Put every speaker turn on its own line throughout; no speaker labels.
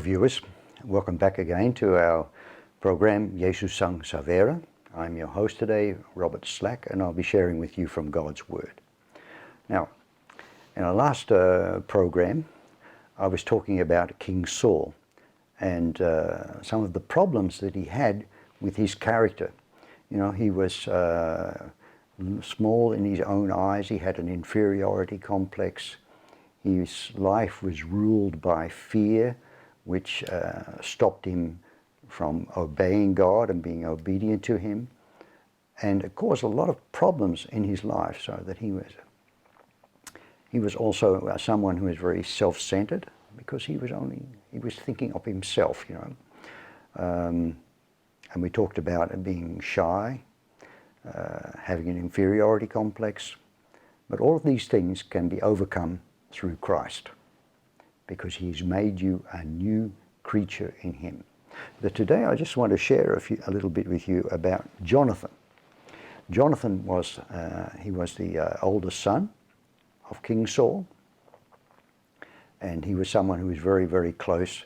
viewers, welcome back again to our program Jesus Sang Savera. I'm your host today, Robert Slack, and I'll be sharing with you from God's Word. Now, in our last program, I was talking about King Saul and some of the problems that he had with his character. You know, he was small in his own eyes, he had an inferiority complex, his life was ruled by fear, which stopped him from obeying God and being obedient to Him, and it caused a lot of problems in his life, so that he was also someone who was very self-centered, because he was thinking of himself, you know. And we talked about being shy, having an inferiority complex, but all of these things can be overcome through Christ, because He's made you a new creature in Him. But today I just want to share a little bit with you about Jonathan. Jonathan was the oldest son of King Saul, and he was someone who was very, very close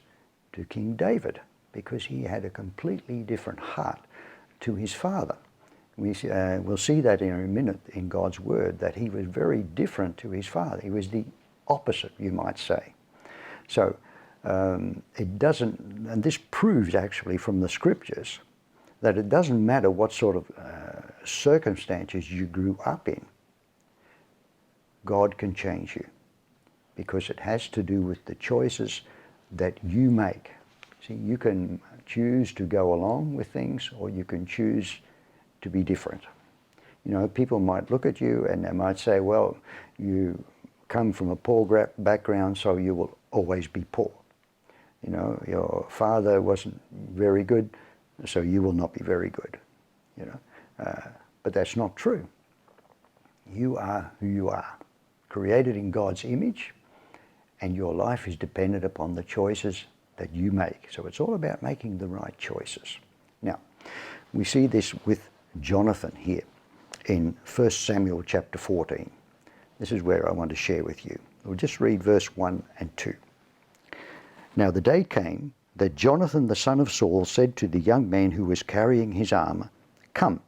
to King David, because he had a completely different heart to his father. We'll see that in a minute in God's Word, that he was very different to his father. He was the opposite, you might say. So it doesn't, and this proves actually from the Scriptures, that it doesn't matter what sort of circumstances you grew up in, God can change you, because it has to do with the choices that you make. See, you can choose to go along with things, or you can choose to be different. You know, people might look at you and they might say, well, you come from a poor background, so you will always be poor. You know, your father wasn't very good, so you will not be very good. You know, but that's not true. You are who you are, created in God's image, and your life is dependent upon the choices that you make. So it's all about making the right choices. Now, we see this with Jonathan here in 1 Samuel chapter 14. This is where I want to share with you. We'll just read verse 1 and 2. Now the day came that Jonathan the son of Saul said to the young man who was carrying his armor, "Come,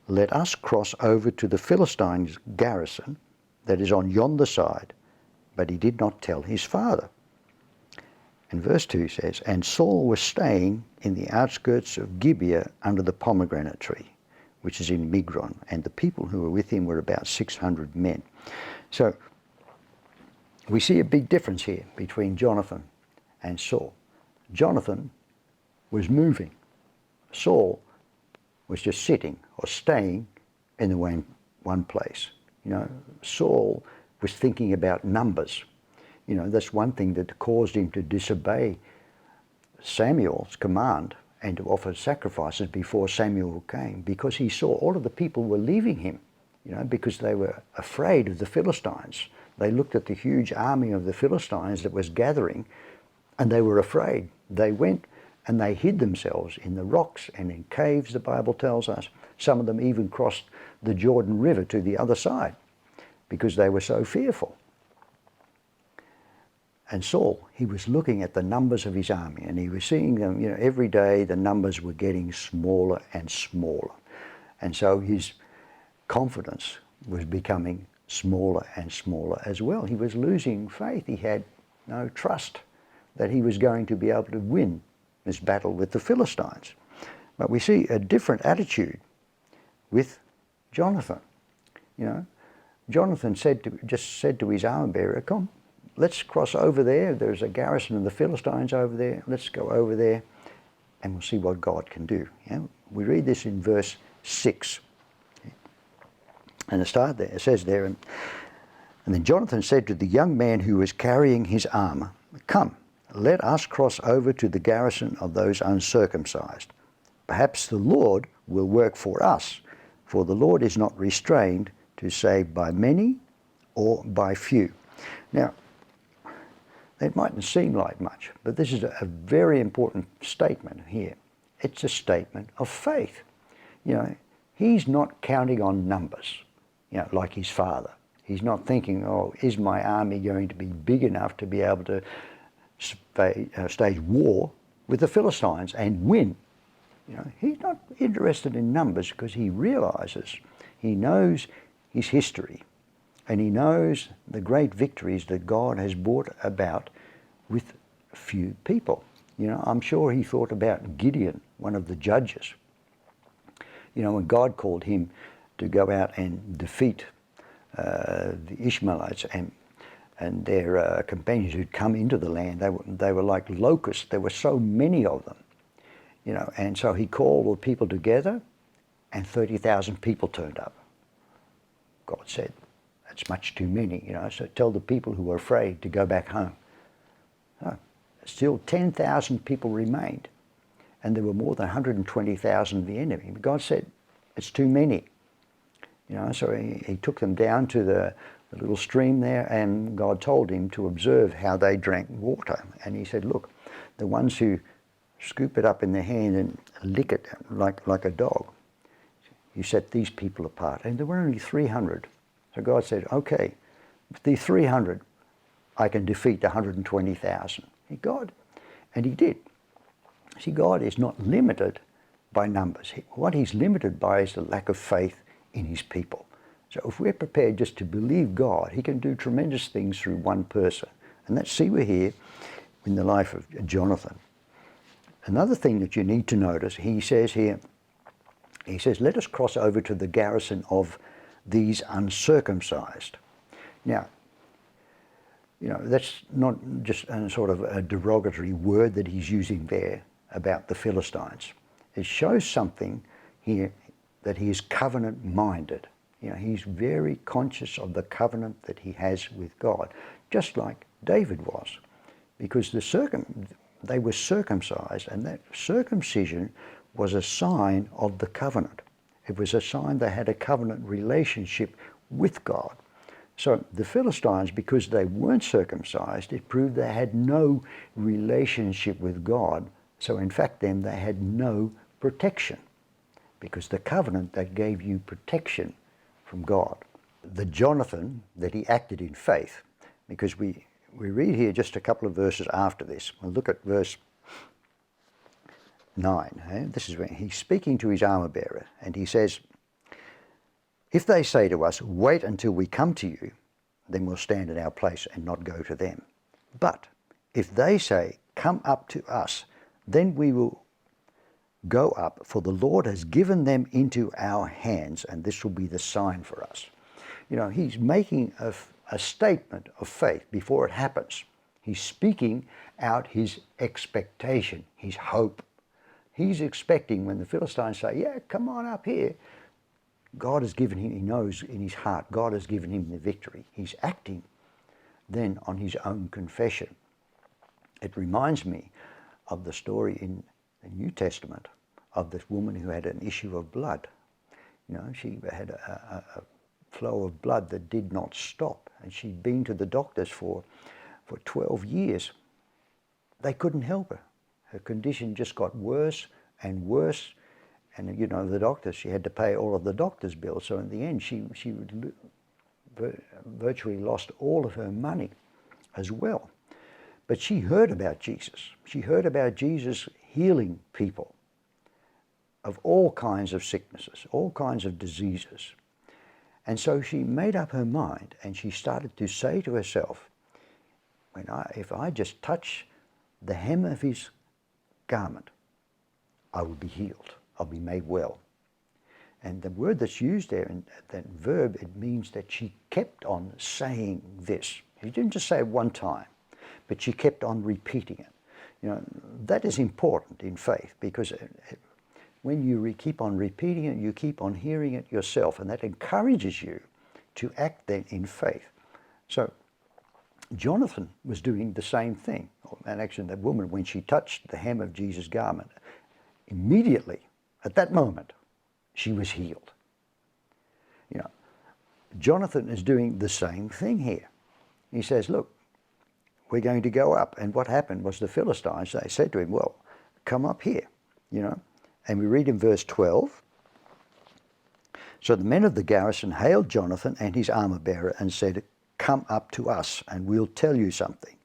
let us cross over to the Philistines' garrison that is on yonder side." But he did not tell his father. And verse 2 says, "And Saul was staying in the outskirts of Gibeah under the pomegranate tree, which is in Migron, and the people who were with him were about 600 men." So we see a big difference here between Jonathan and Saul. Jonathan was moving. Saul was just sitting or staying in the one place. You know, Saul was thinking about numbers. You know, that's one thing that caused him to disobey Samuel's command and to offer sacrifices before Samuel came, because he saw all of the people were leaving him, you know, because they were afraid of the Philistines. They looked at the huge army of the Philistines that was gathering, and they were afraid. They went and they hid themselves in the rocks and in caves, the Bible tells us. Some of them even crossed the Jordan River to the other side because they were so fearful. And Saul, he was looking at the numbers of his army, and he was seeing them, you know, every day the numbers were getting smaller and smaller. And so his confidence was becoming smaller and smaller as well. He was losing faith. He had no trust that he was going to be able to win this battle with the Philistines. But we see a different attitude with Jonathan. You know, Jonathan just said to his armor bearer, "Come, let's cross over there. There's a garrison of the Philistines over there. Let's go over there and we'll see what God can do." You know, we read this in verse 6. And it starts there. It says there, and then Jonathan said to the young man who was carrying his armor, "Come, let us cross over to the garrison of those uncircumcised. Perhaps the Lord will work for us, for the Lord is not restrained to save by many or by few." Now, that mightn't seem like much, but this is a very important statement here. It's a statement of faith. You know, he's not counting on numbers, you know, like his father. He's not thinking, oh, is my army going to be big enough to be able to stage war with the Philistines and win. He's not interested in numbers because he realizes, he knows his history, and he knows the great victories that God has brought about with few people. I'm sure he thought about Gideon, one of the judges. When God called him to go out and defeat the Ishmaelites and their companions who'd come into the land, they were like locusts. There were so many of them, and so he called the people together, and 30,000 people turned up. God said, that's much too many, so tell the people who were afraid to go back home. Oh, still 10,000 people remained, and there were more than 120,000 of the enemy. But God said, it's too many. So he took them down to the little stream there, and God told him to observe how they drank water. And he said, look, the ones who scoop it up in their hand and lick it like a dog, you set these people apart. And there were only 300. So God said, okay, with the 300, I can defeat 120,000. God, and he did. See, God is not limited by numbers. What he's limited by is the lack of faith in his people. So if we're prepared just to believe God, he can do tremendous things through one person. And that's, see, we're here in the life of Jonathan. Another thing that you need to notice, he says here, let us cross over to the garrison of these uncircumcised. Now, that's not just a sort of a derogatory word that he's using there about the Philistines. It shows something here that he is covenant-minded. He's very conscious of the covenant that he has with God, just like David was, because they were circumcised, and that circumcision was a sign of the covenant. It was a sign they had a covenant relationship with God. So the Philistines, because they weren't circumcised, it proved they had no relationship with God. So in fact then they had no protection, because the covenant that gave you protection from God. The Jonathan, that he acted in faith, because we read here just a couple of verses after this. We'll look at verse 9. This is when he's speaking to his armor bearer, and he says, if they say to us, wait until we come to you, then we'll stand in our place and not go to them. But if they say, come up to us, then we will go up, for the Lord has given them into our hands, and this will be the sign for us. He's making a statement of faith before it happens. He's speaking out his expectation, his hope. He's expecting when the Philistines say, yeah, come on up here, God has given him, he knows in his heart, God has given him the victory. He's acting then on his own confession. It reminds me of the story in the New Testament of this woman who had an issue of blood. She had a flow of blood that did not stop, and she'd been to the doctors for 12 years. They couldn't help her. Her condition just got worse and worse, and the doctors, she had to pay all of the doctor's bills. So in the end, she virtually lost all of her money as well. But she heard about Jesus. She heard about Jesus healing people of all kinds of sicknesses, all kinds of diseases. And so she made up her mind, and she started to say to herself, if I just touch the hem of his garment, I will be healed. I'll be made well. And the word that's used there, in that verb, it means that she kept on saying this. She didn't just say it one time, but she kept on repeating it. That is important in faith, because when you keep on repeating it, you keep on hearing it yourself, and that encourages you to act then in faith. So Jonathan was doing the same thing. And actually that woman, when she touched the hem of Jesus' garment, immediately, at that moment, she was healed. Jonathan is doing the same thing here. He says, look, we're going to go up. And what happened was the Philistines, they said to him, well, come up here, And we read in verse 12, so the men of the garrison hailed Jonathan and his armor bearer and said, come up to us and we'll tell you something.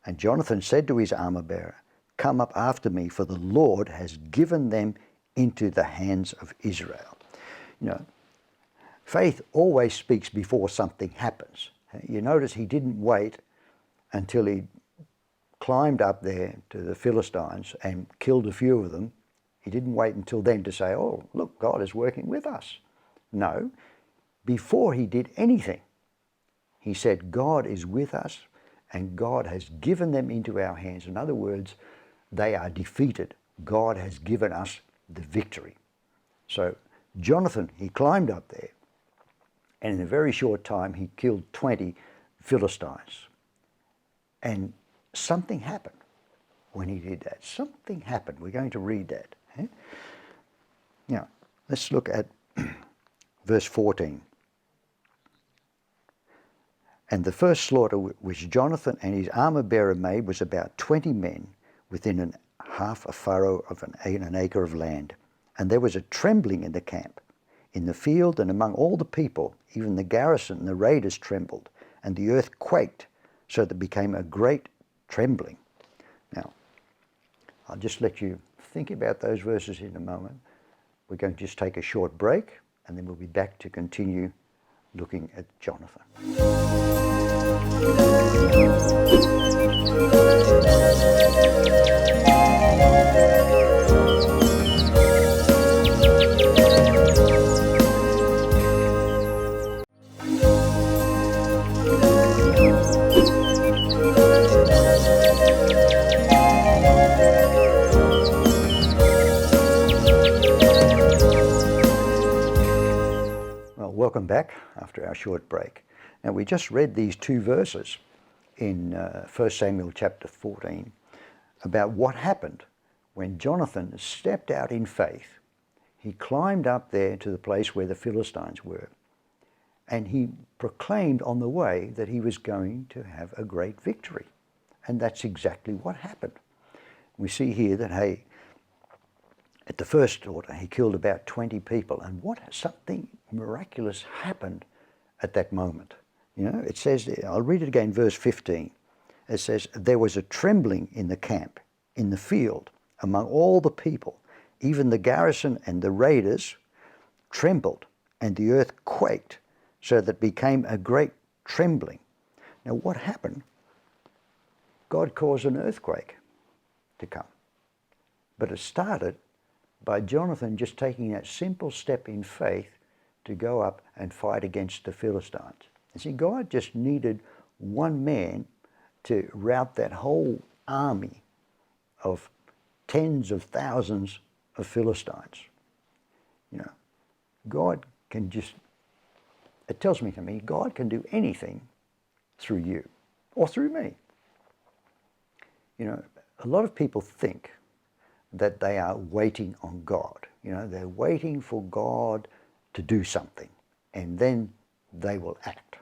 And Jonathan said to his armor-bearer, "Come up after me, for the Lord has given them into the hands of Israel." You know, faith always speaks before something happens. You notice he didn't wait until he climbed up there to the Philistines and killed a few of them. He didn't wait until then to say, "Oh, look, God is working with us." No, before he did anything, he said, "God is with us and God has given them into our hands." In other words, they are defeated. God has given us the victory. So Jonathan, he climbed up there, and in a very short time he killed 20 Philistines. And something happened when he did that. Something happened. We're going to read that. Now, let's look at verse 14. "And the first slaughter which Jonathan and his armor-bearer made was about 20 men within half a furrow of an acre of land. And there was a trembling in the camp, in the field, and among all the people. Even the garrison and the raiders trembled, and the earth quaked, so that it became a great trembling." Now, I'll just let you think about those verses in a moment. We're going to just take a short break, and then we'll be back to continue looking at Jonathan. Well, welcome back after our short break. Now, we just read these two verses in 1 Samuel chapter 14 about what happened when Jonathan stepped out in faith. He climbed up there to the place where the Philistines were, and he proclaimed on the way that he was going to have a great victory. And that's exactly what happened. We see here that, hey, at the first slaughter, he killed about 20 people, and something miraculous happened at that moment. You know, it says, I'll read it again, verse 15. It says, "There was a trembling in the camp, in the field, among all the people. Even the garrison and the raiders trembled, and the earth quaked, so that it became a great trembling." Now, what happened? God caused an earthquake to come. But it started by Jonathan just taking that simple step in faith to go up and fight against the Philistines. You see, God just needed one man to rout that whole army of tens of thousands of Philistines. You know, God can just, it tells me to me, God can do anything through you or through me. You know, a lot of people think that they are waiting on God. You know, they're waiting for God to do something, and then they will act.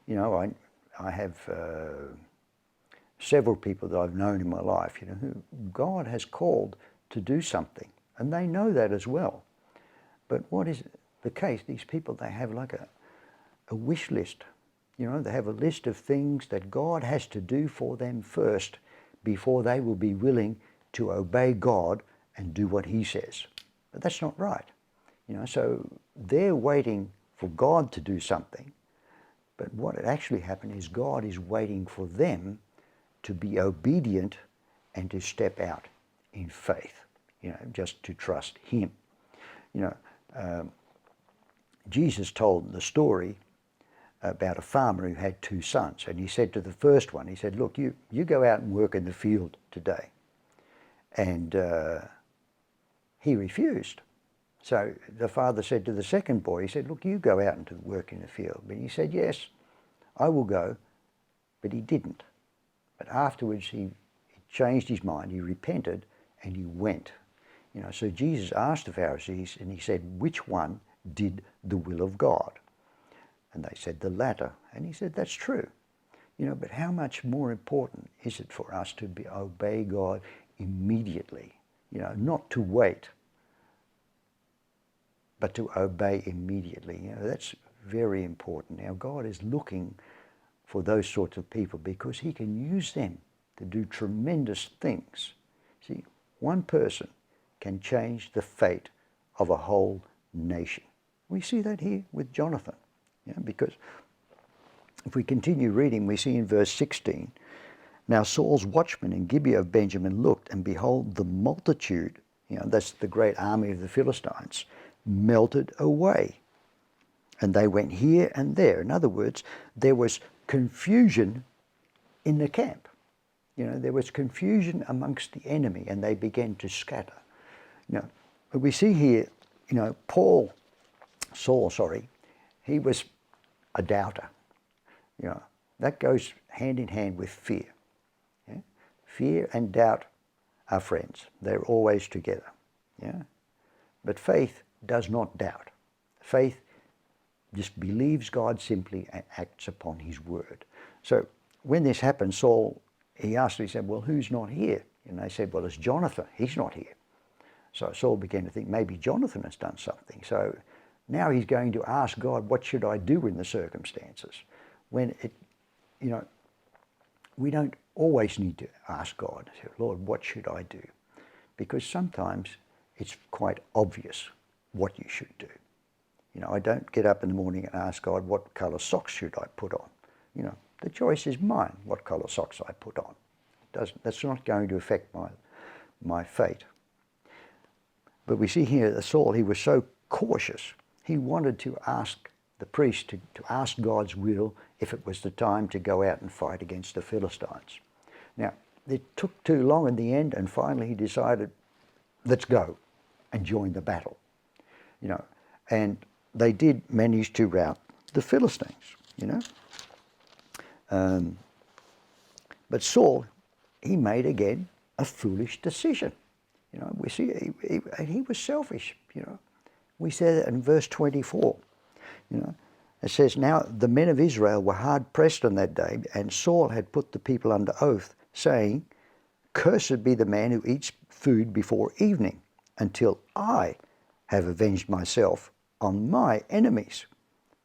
You know, I have several people that I've known in my life, you know, who God has called to do something, and they know that as well. But what is the case? These people, they have like a wish list. You know, they have a list of things that God has to do for them first before they will be willing to obey God and do what He says. But that's not right. You know, so they're waiting for God to do something, but what actually happened is God is waiting for them to be obedient and to step out in faith, you know, just to trust Him. You know, Jesus told the story about a farmer who had two sons, and he said to the first one, he said, "Look, you go out and work in the field today." And he refused. So the father said to the second boy, he said, "Look, you go out and work in the field." But he said, "Yes, I will go." But he didn't. But afterwards he changed his mind, he repented, and he went. You know, so Jesus asked the Pharisees, and he said, "Which one did the will of God?" And they said, "The latter." And he said, "That's true." You know, but how much more important is it for us to obey God immediately? You know, not to wait, but to obey immediately. You know, that's very important. Now, God is looking for those sorts of people because He can use them to do tremendous things. See, one person can change the fate of a whole nation. We see that here with Jonathan, because if we continue reading, we see in verse 16, now Saul's watchmen in Gibeah of Benjamin looked, and behold, the multitude, that's the great army of the Philistines, melted away. And they went here and there. In other words, there was confusion in the camp. There was confusion amongst the enemy, and they began to scatter. But we see here, Saul, he was a doubter. That goes hand in hand with fear. Fear and doubt are friends. They're always together. But faith does not doubt. Faith just believes God simply and acts upon his word. So when this happened, Saul, he said, well, who's not here? And they said, well, it's Jonathan. He's not here. So Saul began to think maybe Jonathan has done something. So now he's going to ask God, what should I do in the circumstances? When we don't always need to ask God, Lord, what should I do? Because sometimes it's quite obvious what you should do. I don't get up in the morning and ask God, what colour socks should I put on? The choice is mine, what colour socks I put on. That's not going to affect my fate. But we see here that Saul, he was so cautious. He wanted to ask the priest to ask God's will if it was the time to go out and fight against the Philistines. Now, it took too long in the end, and finally he decided, let's go and join the battle. And they did manage to rout the Philistines, But Saul, he made again a foolish decision. We see he was selfish, We see that in verse 24, It says, now the men of Israel were hard pressed on that day, and Saul had put the people under oath, saying, cursed be the man who eats food before evening, until I have avenged myself on my enemies.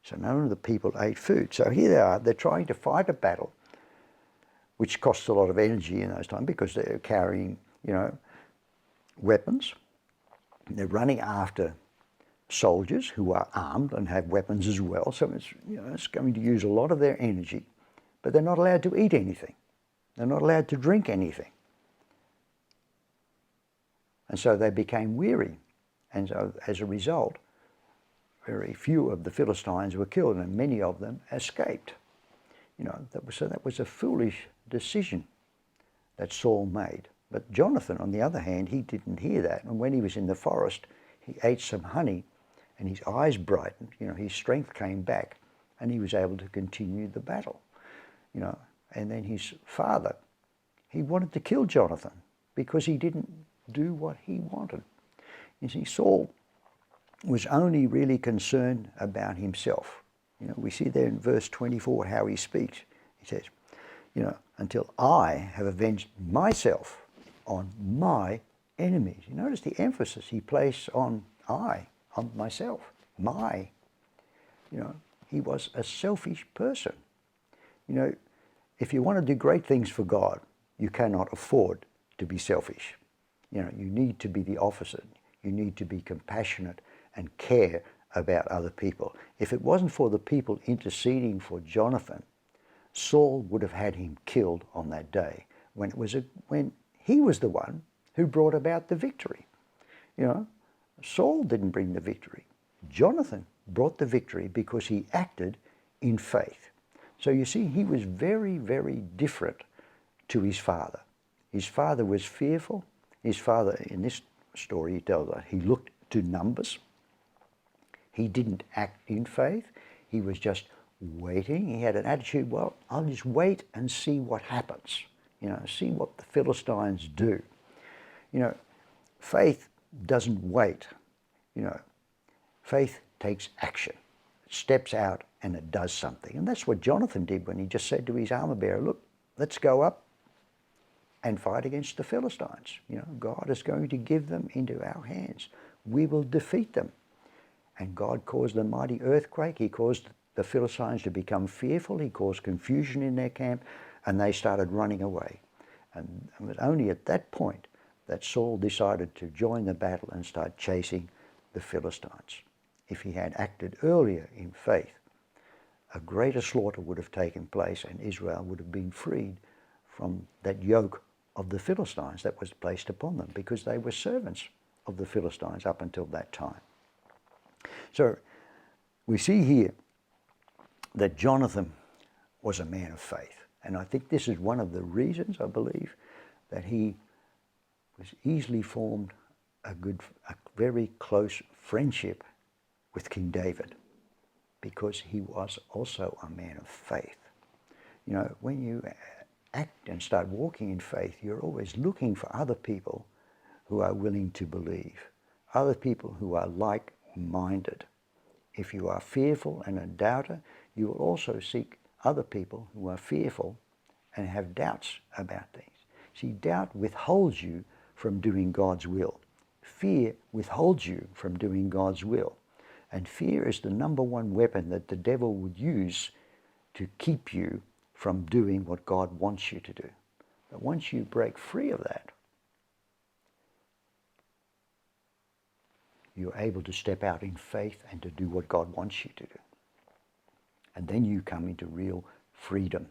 So none of the people ate food. So here they are, they're trying to fight a battle, which costs a lot of energy in those times because they're carrying, weapons. They're running after soldiers who are armed and have weapons as well. So it's going to use a lot of their energy, but they're not allowed to eat anything. They're not allowed to drink anything. And so they became weary. And so as a result, very few of the Philistines were killed, and many of them escaped. That was a foolish decision that Saul made. But Jonathan, on the other hand, he didn't hear that. And when he was in the forest, he ate some honey, and his eyes brightened. His strength came back, and he was able to continue the battle. And then his father, he wanted to kill Jonathan because he didn't do what he wanted. You see, Saul was only really concerned about himself. We see there in verse 24 how he speaks. He says, until I have avenged myself on my enemies. You notice the emphasis he placed on I, on myself, my. He was a selfish person. If you want to do great things for God, you cannot afford to be selfish. You need to be the opposite. You need to be compassionate and care about other people. If it wasn't for the people interceding for Jonathan, Saul would have had him killed on that day when he was the one who brought about the victory. Saul didn't bring the victory. Jonathan brought the victory because he acted in faith. So you see, he was very, very different to his father. His father was fearful. His father, in this story, he tells us, he looked to numbers. He didn't act in faith. He was just waiting. He had an attitude, well, I'll just wait and see what happens. See what the Philistines do. Faith doesn't wait. Faith takes action. It steps out and it does something. And that's what Jonathan did when he just said to his armor bearer, look, let's go up and fight against the Philistines. God is going to give them into our hands. We will defeat them. And God caused a mighty earthquake. He caused the Philistines to become fearful. He caused confusion in their camp, and they started running away. And it was only at that point that Saul decided to join the battle and start chasing the Philistines. If he had acted earlier in faith, a greater slaughter would have taken place and Israel would have been freed from that yoke of the Philistines that was placed upon them, because they were servants of the Philistines up until that time. So we see here that Jonathan was a man of faith. And I think this is one of the reasons, I believe, that he was easily formed a very close friendship with King David, because he was also a man of faith. You know, when you act and start walking in faith, you're always looking for other people who are willing to believe, other people who are like-minded. If you are fearful and a doubter, you will also seek other people who are fearful and have doubts about things. See, doubt withholds you from doing God's will. Fear withholds you from doing God's will. And fear is the number one weapon that the devil would use to keep you from doing what God wants you to do. But once you break free of that, you're able to step out in faith and to do what God wants you to do. And then you come into real freedom.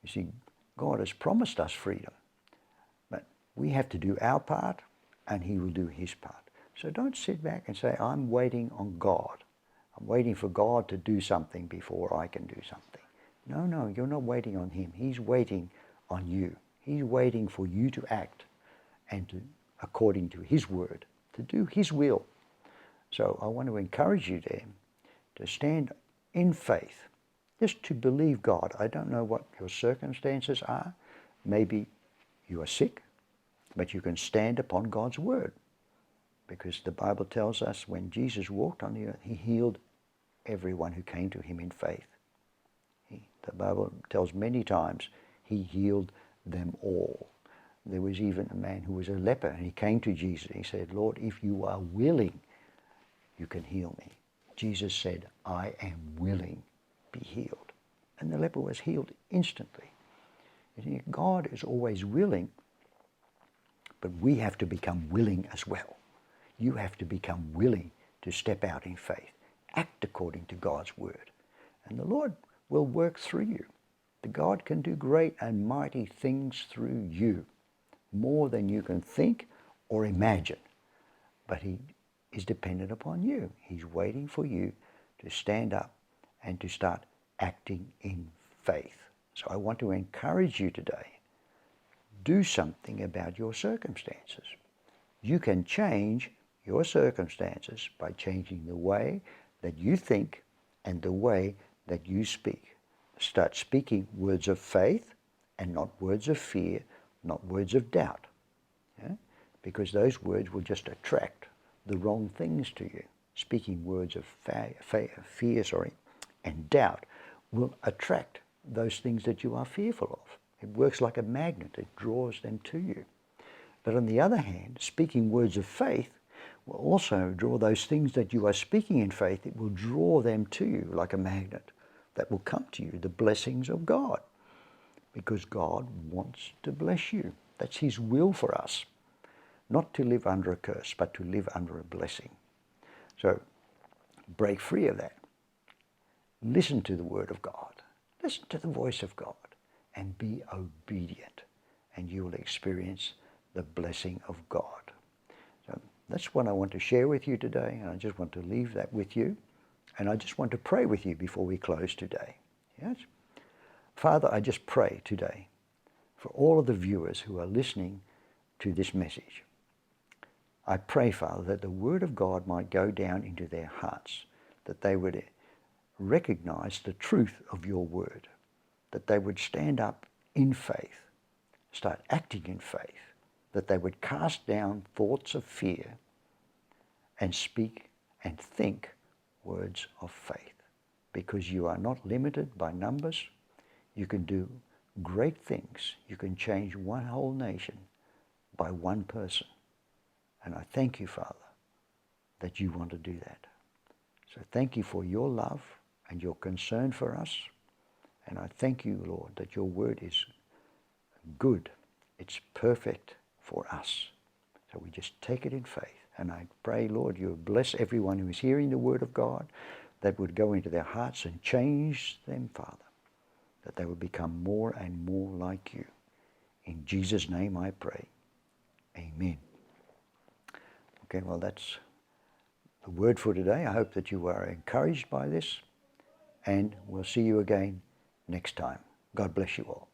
You see, God has promised us freedom, but we have to do our part and he will do his part. So don't sit back and say, I'm waiting on God. I'm waiting for God to do something before I can do something. No, you're not waiting on him. He's waiting on you. He's waiting for you to act and to, according to his word, to do his will. So I want to encourage you then to stand in faith, just to believe God. I don't know what your circumstances are. Maybe you are sick, but you can stand upon God's word. Because the Bible tells us when Jesus walked on the earth, he healed everyone who came to him in faith. The Bible tells many times he healed them all. There was even a man who was a leper, and he came to Jesus and he said, Lord, if you are willing, you can heal me. Jesus said, I am willing, be healed. And the leper was healed instantly. You see, God is always willing, but we have to become willing as well. You have to become willing to step out in faith, act according to God's word. And the Lord will work through you. The God can do great and mighty things through you, more than you can think or imagine. But he is dependent upon you. He's waiting for you to stand up and to start acting in faith. So I want to encourage you today, do something about your circumstances. You can change your circumstances by changing the way that you think and the way that you speak. Start speaking words of faith and not words of fear, not words of doubt. Yeah? Because those words will just attract the wrong things to you. Speaking words of fear and doubt will attract those things that you are fearful of. It works like a magnet. It draws them to you. But on the other hand, speaking words of faith will also draw those things that you are speaking in faith. It will draw them to you like a magnet that will come to you, the blessings of God. Because God wants to bless you. That's his will for us. Not to live under a curse, but to live under a blessing. So break free of that. Listen to the word of God. Listen to the voice of God and be obedient, and you will experience the blessing of God. So that's what I want to share with you today, and I just want to leave that with you. And I just want to pray with you before we close today. Yes? Father, I just pray today for all of the viewers who are listening to this message. I pray, Father, that the word of God might go down into their hearts, that they would recognize the truth of your word, that they would stand up in faith, start acting in faith, that they would cast down thoughts of fear and speak and think words of faith. Because you are not limited by numbers. You can do great things. You can change one whole nation by one person. And I thank you, Father, that you want to do that. So thank you for your love and your concern for us. And I thank you, Lord, that your word is good It's perfect for us. So we just take it in faith. And I pray, Lord, you bless everyone who is hearing the word of God, that would go into their hearts and change them, Father, that they would become more and more like you. In Jesus' name I pray. Amen. Okay, well, that's the word for today. I hope that you are encouraged by this, and we'll see you again next time. God bless you all.